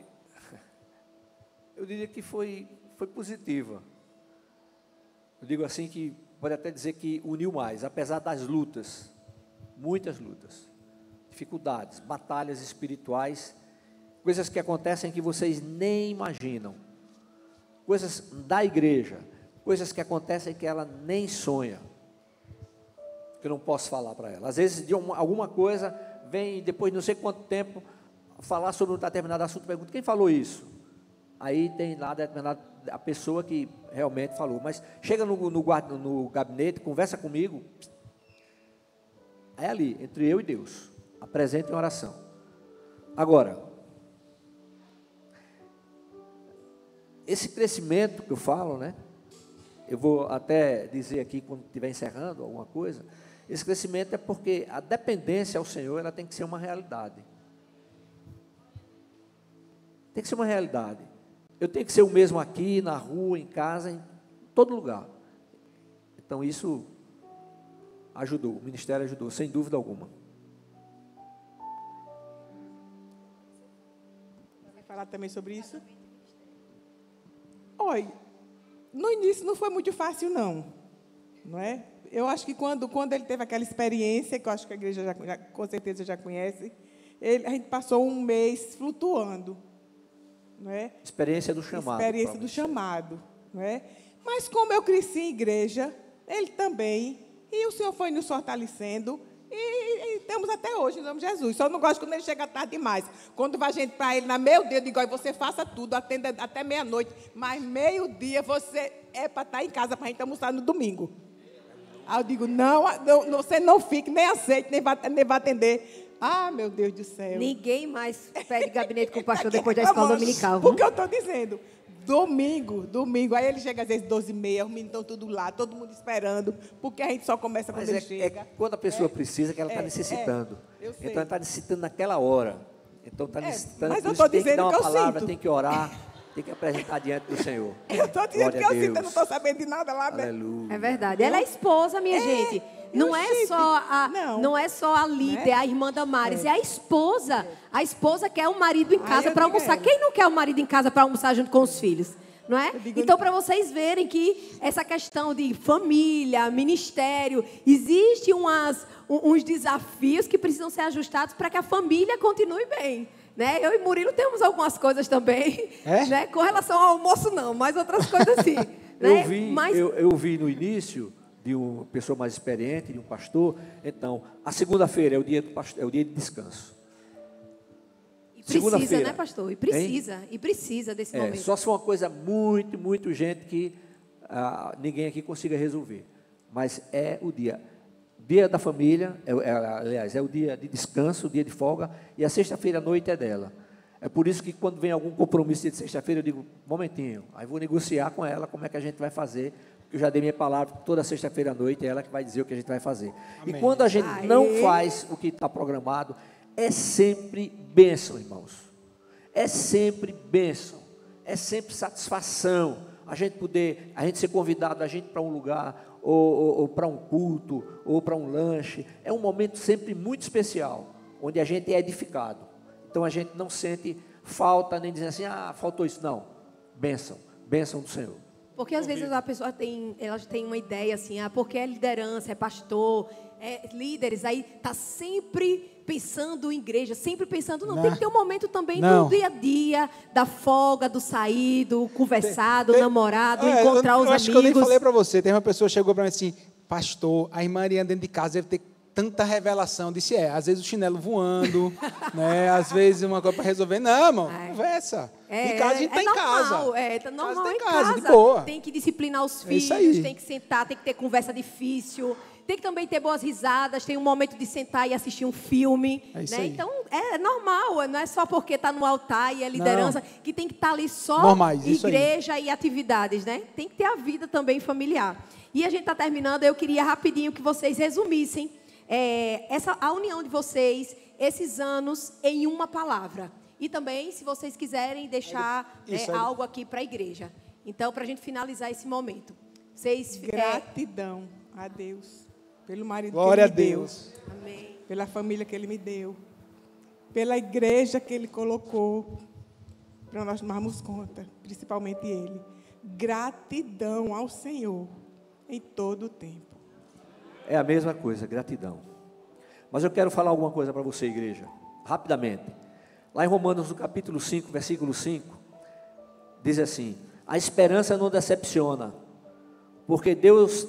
eu diria que foi positiva. Eu digo assim que pode até dizer que uniu mais, apesar das lutas, muitas lutas, dificuldades, batalhas espirituais, coisas que acontecem que vocês nem imaginam, coisas da igreja, coisas que acontecem que ela nem sonha, que eu não posso falar para ela. Às vezes, de alguma coisa, vem depois de não sei quanto tempo, falar sobre um determinado assunto, pergunta, quem falou isso? Aí tem lá a pessoa que realmente falou, mas chega no gabinete, conversa comigo, é ali, entre eu e Deus, apresenta em oração. Agora, esse crescimento que eu falo, né? Eu vou até dizer aqui, quando estiver encerrando alguma coisa, esse crescimento é porque a dependência ao Senhor, ela tem que ser uma realidade. Tem que ser uma realidade. Eu tenho que ser o mesmo aqui, na rua, em casa, em todo lugar. Então, isso ajudou, o ministério ajudou, sem dúvida alguma. Vai falar também sobre isso? Olha, no início não foi muito fácil, não é? Eu acho que quando ele teve aquela experiência, que eu acho que a igreja com certeza já conhece, a gente passou um mês flutuando. Não é? Experiência do chamado. Experiência do chamado. Não é? Mas como eu cresci em igreja, ele também, e o Senhor foi nos fortalecendo, e estamos até hoje, em nome de Jesus. Só não gosto quando ele chega tarde demais. Quando vai gente para ele, meu Deus, eu digo, você faça tudo, atenda até meia-noite, mas meio-dia você é para estar em casa, para a gente almoçar no domingo. Aí eu digo, não, você não fique, nem aceite, nem vai atender. Ah, meu Deus do céu. Ninguém mais pede gabinete com o pastor depois da escola dominical. Porque eu estou dizendo, domingo, aí ele chega às vezes 12h30, os meninos estão tudo lá, todo mundo esperando, porque a gente só começa quando ele chega. É quando a pessoa precisa, que ela está necessitando. Eu sei. Então, ela está necessitando naquela hora. Então, está necessitando, mas eu estou tem que dar dizendo uma que eu palavra, sinto. tem que orar, tem que apresentar diante do Senhor. Eu estou dizendo Glória que a eu sinto, eu Deus. não estou sabendo de nada lá. Aleluia. É verdade. Ela é esposa, minha gente. Não é só a líder, a irmã Damares, é a esposa. A esposa quer o marido em casa para almoçar. Quem não quer o marido em casa para almoçar junto com os filhos? Não é? Então, para vocês verem que essa questão de família, ministério, existe uns desafios que precisam ser ajustados para que a família continue bem. Né? Eu e Murilo temos algumas coisas também, né? Com relação ao almoço não, mas outras coisas sim. Né? Eu vi no início de uma pessoa mais experiente, de um pastor, então, a segunda-feira é o dia de descanso. E precisa, né, pastor? E precisa desse momento. Só se for uma coisa muito, muito gente que ninguém aqui consiga resolver. Mas é o dia da família, aliás, é o dia de descanso, o dia de folga, e a sexta-feira à noite é dela. É por isso que quando vem algum compromisso de sexta-feira, eu digo, momentinho, aí vou negociar com ela como é que a gente vai fazer, porque eu já dei minha palavra, toda sexta-feira à noite é ela que vai dizer o que a gente vai fazer. Amém. E quando a gente não faz o que está programado, é sempre bênção, irmãos. É sempre bênção, é sempre satisfação, a gente ser convidado, a gente para um lugar, ou para um culto, ou para um lanche, é um momento sempre muito especial, onde a gente é edificado. Então a gente não sente falta, nem dizendo assim, faltou isso, não. Bênção do Senhor. Porque às vezes a pessoa tem uma ideia assim, porque é liderança, é pastor, é líderes, aí está sempre pensando em igreja, sempre pensando, tem que ter um momento também do dia a dia, da folga, do sair, do conversar, do namorado, encontrar os amigos. Acho que eu nem falei para você, tem uma pessoa que chegou para mim assim, pastor, a irmã Ariana dentro de casa deve ter tanta revelação. Eu disse, às vezes o chinelo voando, né? Às vezes uma coisa para resolver. Não, irmão, conversa. Em casa a gente está em casa. Tá normal em casa, de boa. Tem que disciplinar os filhos, tem que sentar, tem que ter conversa difícil, tem que também ter boas risadas, tem um momento de sentar e assistir um filme. Né? Então, é normal, não é só porque está no altar e é liderança, que tem que estar ali só igreja e atividades, né? Tem que ter a vida também familiar. E a gente está terminando, eu queria rapidinho que vocês resumissem a união de vocês, esses anos, em uma palavra. E também, se vocês quiserem deixar algo aqui para a igreja. Então, para a gente finalizar esse momento. Gratidão. a Deus, pelo marido Glória que Ele me a Deus. deu, Amém. pela família que Ele me deu, pela igreja que Ele colocou, para nós tomarmos conta, principalmente Ele. Gratidão ao Senhor em todo o tempo. É a mesma coisa, gratidão. Mas eu quero falar alguma coisa para você, igreja, rapidamente. Lá em Romanos, no capítulo 5, versículo 5, diz assim: a esperança não decepciona, porque Deus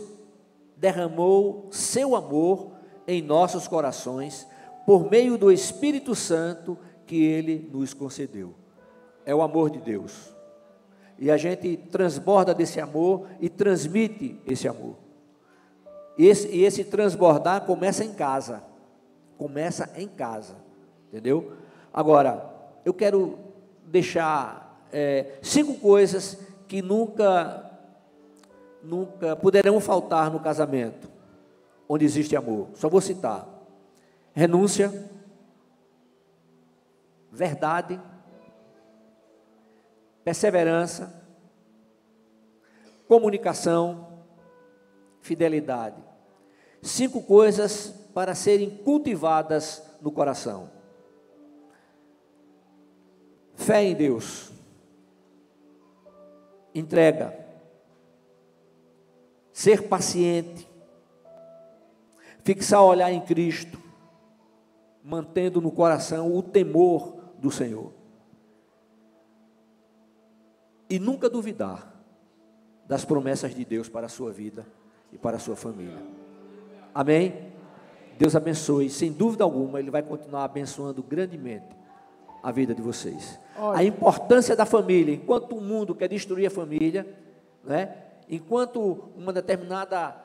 derramou seu amor em nossos corações, por meio do Espírito Santo que Ele nos concedeu. É o amor de Deus. E a gente transborda desse amor e transmite esse amor. E esse transbordar começa em casa. Começa em casa. Entendeu? Agora, eu quero deixar 5 coisas que nunca poderão faltar no casamento, onde existe amor. Só vou citar: renúncia, verdade, perseverança, comunicação, fidelidade. 5 coisas para serem cultivadas no coração. Fé em Deus, entrega, ser paciente, fixar o olhar em Cristo, mantendo no coração o temor do Senhor. E nunca duvidar das promessas de Deus para a sua vida e para a sua família. Amém? Deus abençoe. Sem dúvida alguma, Ele vai continuar abençoando grandemente a vida de vocês. Olha. A importância da família. Enquanto o mundo quer destruir a família, né? Enquanto uma determinada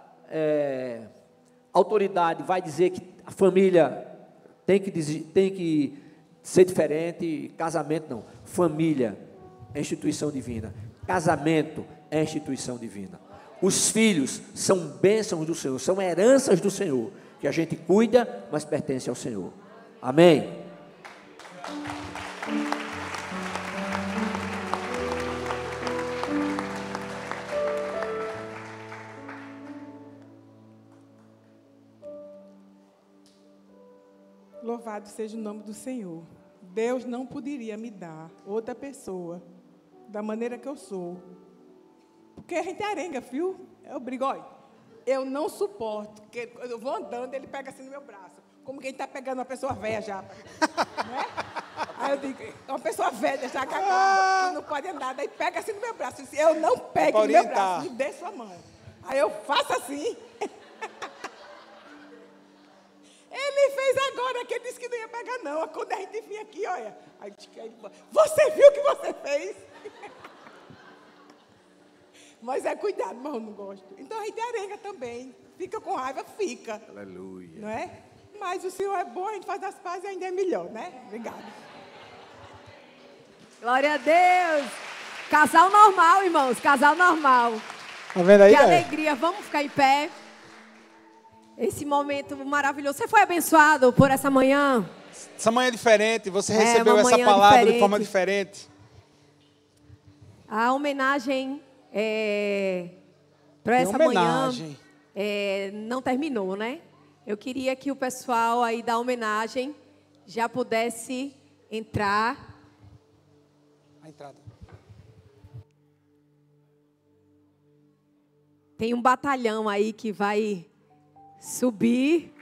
autoridade vai dizer que a família tem que ser diferente, casamento não. Família é instituição divina. Casamento é instituição divina. Os filhos são bênçãos do Senhor, são heranças do Senhor, que a gente cuida, mas pertence ao Senhor. Amém? Louvado seja o nome do Senhor. Deus não poderia me dar outra pessoa da maneira que eu sou. Porque a gente arenga, viu? Eu brigo, olha, eu não suporto, porque eu vou andando, ele pega assim no meu braço, como quem está pegando uma pessoa velha já. Né? Aí eu digo, uma pessoa velha já, que não pode andar, daí pega assim no meu braço. Eu disse, eu não pego no meu braço, me dê sua mão. Aí eu faço assim. Ele fez agora, que ele disse que não ia pegar não. Quando a gente vinha aqui, olha, aí você viu o que você fez? Mas é cuidado, mas eu não gosto. Então a gente arenga também. Fica com raiva, fica. Aleluia. Não é? Mas o Senhor é bom, a gente faz as pazes e ainda é melhor, né? Obrigada. Glória a Deus. Casal normal, irmãos. Casal normal. Tá vendo aí? Que alegria. Vamos ficar em pé. Esse momento maravilhoso. Você foi abençoado por essa manhã? Essa manhã é diferente. Você recebeu uma essa manhã palavra diferente. de forma diferente. A homenagem para essa homenagem. manhã não terminou, né? Eu queria que o pessoal aí da homenagem já pudesse entrar. A entrada. Tem um batalhão aí que vai subir.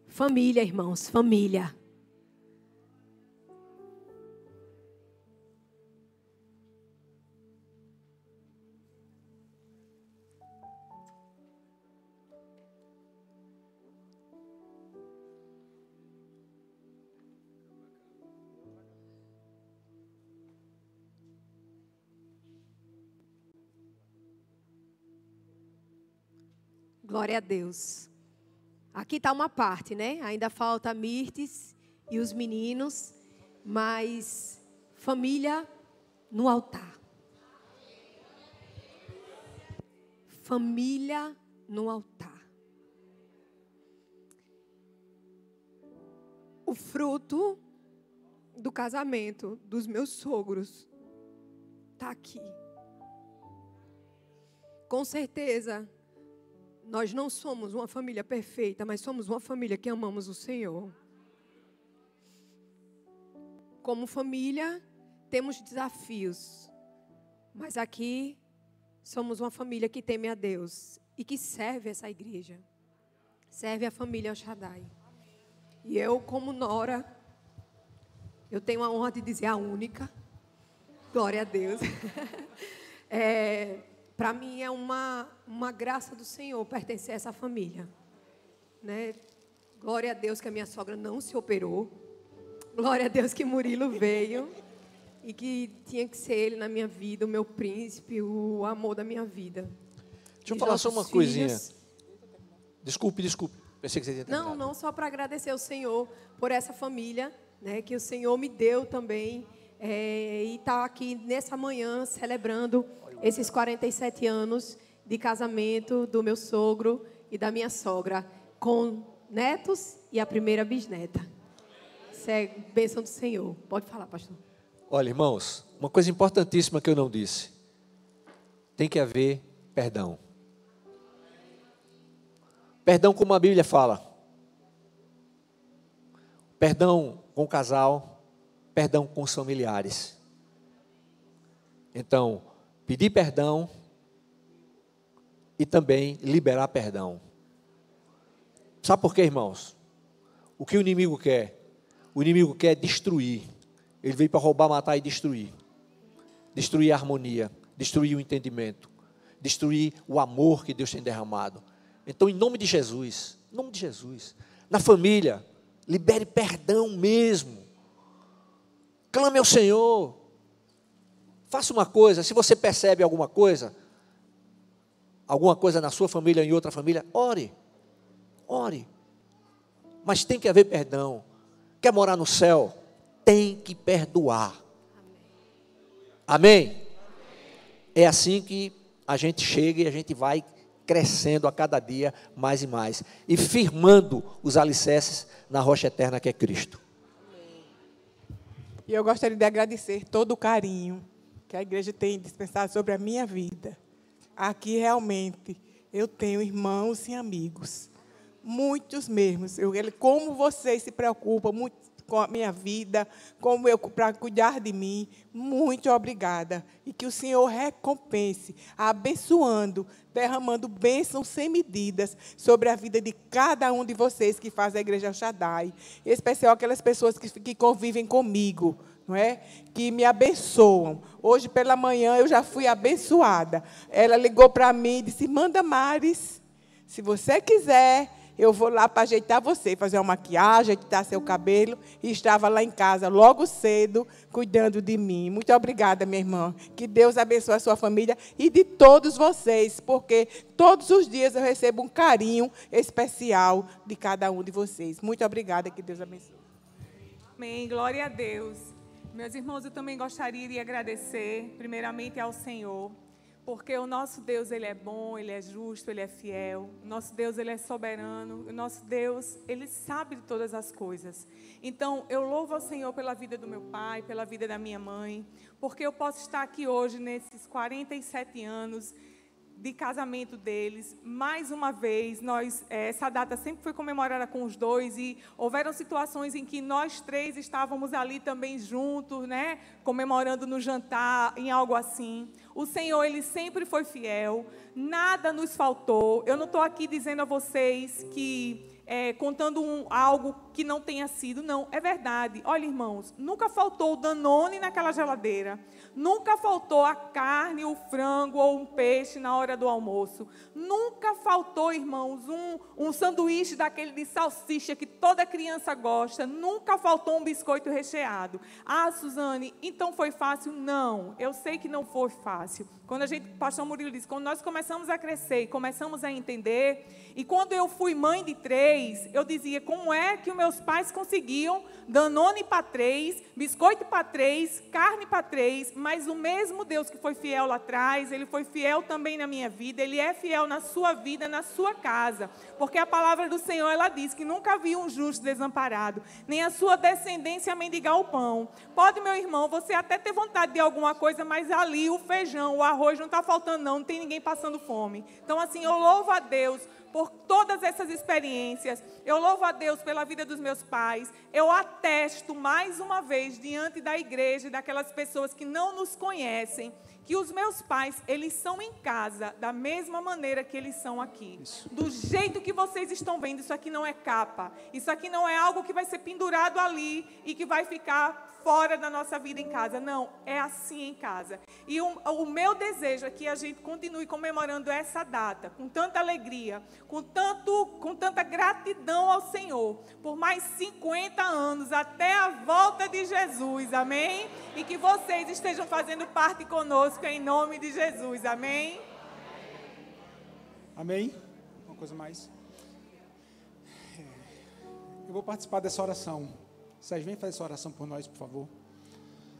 Família, irmãos, família. Glória a Deus. Aqui está uma parte, né? Ainda falta a Mirtes e os meninos, mas família no altar. Família no altar. O fruto do casamento dos meus sogros está aqui. Com certeza, nós não somos uma família perfeita, mas somos uma família que amamos o Senhor. Como família, temos desafios, mas aqui somos uma família que teme a Deus e que serve essa igreja. Serve a família El Shaddai. E eu, como nora, eu tenho a honra de dizer a única. Glória a Deus. Para mim é uma graça do Senhor pertencer a essa família. Né? Glória a Deus que a minha sogra não se operou. Glória a Deus que Murilo veio. E que tinha que ser ele na minha vida, o meu príncipe, o amor da minha vida. Deixa eu falar só uma coisinha. Desculpe. Pensei que você tinha terminado. Não só para agradecer ao Senhor por essa família, né, que o Senhor me deu também. E estar aqui nessa manhã celebrando esses 47 anos de casamento do meu sogro e da minha sogra, com netos e a primeira bisneta. Isso é bênção do Senhor. Pode falar, pastor. Olha, irmãos, uma coisa importantíssima que eu não disse. Tem que haver perdão. Perdão como a Bíblia fala. Perdão com o casal, perdão com os familiares. Então, pedir perdão e também liberar perdão. Sabe por quê, irmãos? O que o inimigo quer? O inimigo quer destruir. Ele veio para roubar, matar e destruir. Destruir a harmonia, destruir o entendimento, destruir o amor que Deus tem derramado. Então, em nome de Jesus, na família, libere perdão mesmo. Clame ao Senhor. Faça uma coisa, se você percebe alguma coisa na sua família, em outra família, ore. Mas tem que haver perdão. Quer morar no céu? Tem que perdoar. Amém? É assim que a gente chega e a gente vai crescendo a cada dia mais e mais. E firmando os alicerces na rocha eterna que é Cristo. E eu gostaria de agradecer todo o carinho que a igreja tem dispensado sobre a minha vida. Aqui realmente eu tenho irmãos e amigos. Muitos mesmos. Como vocês se preocupam muito com a minha vida, para cuidar de mim, muito obrigada. E que o Senhor recompense, abençoando, derramando bênçãos sem medidas sobre a vida de cada um de vocês que faz a Igreja El Shaddai. Em especial aquelas pessoas que convivem comigo, não é? Que me abençoam. Hoje pela manhã eu já fui abençoada. Ela ligou para mim e disse: manda Maris, se você quiser, eu vou lá para ajeitar você, fazer uma maquiagem, ajeitar seu cabelo. E estava lá em casa, logo cedo, cuidando de mim. Muito obrigada, minha irmã. Que Deus abençoe a sua família e de todos vocês, porque todos os dias eu recebo um carinho especial de cada um de vocês. Muito obrigada, que Deus abençoe. Amém, glória a Deus. Meus irmãos, eu também gostaria de agradecer, primeiramente, ao Senhor, porque o nosso Deus, Ele é bom, Ele é justo, Ele é fiel. O nosso Deus, Ele é soberano. O nosso Deus, Ele sabe de todas as coisas. Então, eu louvo ao Senhor pela vida do meu pai, pela vida da minha mãe, porque eu posso estar aqui hoje, nesses 47 anos de casamento deles. Mais uma vez, essa data sempre foi comemorada com os dois, e houveram situações em que nós três estávamos ali também juntos, né, comemorando no jantar, em algo assim. O Senhor, Ele sempre foi fiel, nada nos faltou. Eu não estou aqui dizendo a vocês que, contando algo que não tenha sido, não, é verdade. Olha, irmãos, nunca faltou o Danone naquela geladeira, nunca faltou a carne, o frango ou um peixe na hora do almoço, nunca faltou, irmãos, um sanduíche daquele de salsicha que toda criança gosta, nunca faltou um biscoito recheado. Ah, Suzane, então foi fácil? Não, eu sei que não foi fácil, Quando pastor Murilo disse, quando nós começamos a crescer e começamos a entender, e quando eu fui mãe de 3, eu dizia, como é que os meus pais conseguiam Danone para 3, biscoito para 3, carne para 3, mas o mesmo Deus que foi fiel lá atrás, Ele foi fiel também na minha vida, Ele é fiel na sua vida, na sua casa, porque a palavra do Senhor, ela diz que nunca viu um justo desamparado, nem a sua descendência mendigar o pão. Pode, meu irmão, você até ter vontade de alguma coisa, mas ali o feijão, o arroz não está faltando não tem ninguém passando fome. Então assim, eu louvo a Deus por todas essas experiências, eu louvo a Deus pela vida dos meus pais, eu atesto mais uma vez diante da igreja e daquelas pessoas que não nos conhecem, que os meus pais, eles são em casa da mesma maneira que eles são aqui. Isso. Do jeito que vocês estão vendo, isso aqui não é capa, isso aqui não é algo que vai ser pendurado ali e que vai ficar fora da nossa vida em casa. Não, é assim em casa. E o meu desejo é que a gente continue comemorando essa data com tanta alegria, com tanta gratidão ao Senhor, por mais 50 anos, até a volta de Jesus, amém? E que vocês estejam fazendo parte conosco em nome de Jesus, amém? Amém? Uma coisa mais. Eu vou participar dessa oração. Sérgio, vem fazer essa oração por nós, por favor.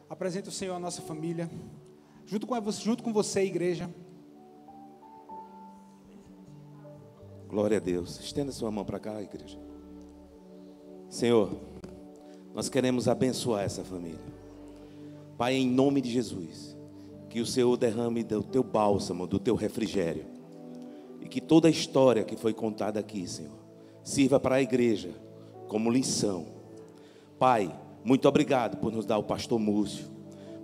Apresenta o Senhor a nossa família, junto com você, igreja. Glória a Deus. Estenda sua mão para cá, igreja. Senhor, nós queremos abençoar essa família. Pai, em nome de Jesus, que o Senhor derrame do teu bálsamo, do teu refrigério, e que toda a história que foi contada aqui, Senhor, sirva para a igreja como lição. Pai, muito obrigado por nos dar o pastor Múcio,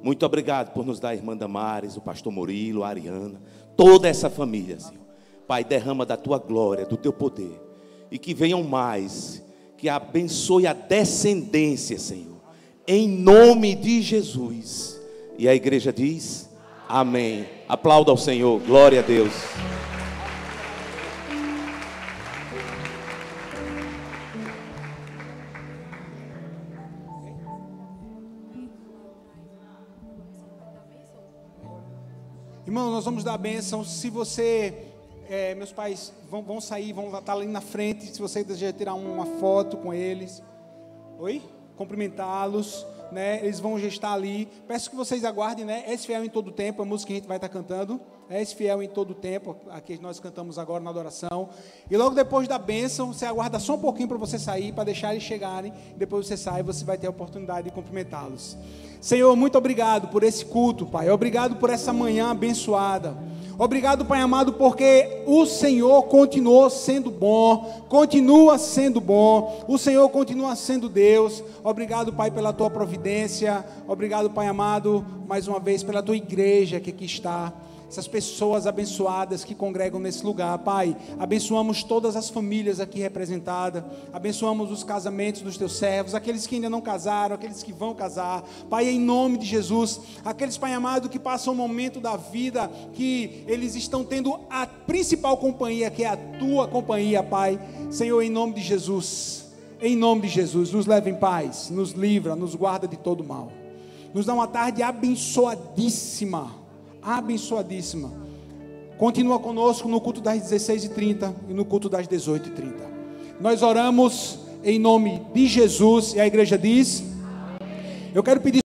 muito obrigado por nos dar a irmã Damares, o pastor Murilo, a Ariana, toda essa família, Senhor. Pai, derrama da tua glória, do teu poder, e que venham mais, que abençoe a descendência, Senhor, em nome de Jesus. E a igreja diz, amém. Aplauda ao Senhor, glória a Deus. Irmão, nós vamos dar a bênção. Se você, meus pais vão sair, vão estar ali na frente. Se você desejar tirar uma foto com eles, cumprimentá-los, né? Eles vão já estar ali. Peço que vocês aguardem, né? És fiel em todo o tempo, a música que a gente vai estar cantando. És fiel em todo o tempo, aqui nós cantamos agora na adoração. E logo depois da bênção, você aguarda só um pouquinho para você sair, para deixar eles chegarem. Depois você sai e você vai ter a oportunidade de cumprimentá-los. Senhor, muito obrigado por esse culto, Pai. Obrigado por essa manhã abençoada. Obrigado, Pai amado, porque o Senhor continuou sendo bom, continua sendo bom, o Senhor continua sendo Deus. Obrigado, Pai, pela tua providência. Obrigado, Pai amado, mais uma vez pela tua igreja que aqui está. Essas pessoas abençoadas que congregam nesse lugar, Pai, abençoamos todas as famílias aqui representadas, abençoamos os casamentos dos teus servos, aqueles que ainda não casaram, aqueles que vão casar, Pai, em nome de Jesus, aqueles, Pai amado, que passam um momento da vida, que eles estão tendo a principal companhia, que é a tua companhia, Pai, Senhor, em nome de Jesus, nos leva em paz, nos livra, nos guarda de todo mal, nos dá uma tarde abençoadíssima, continua conosco no culto das 16h30 e no culto das 18h30, nós oramos em nome de Jesus, e a igreja diz, eu quero pedir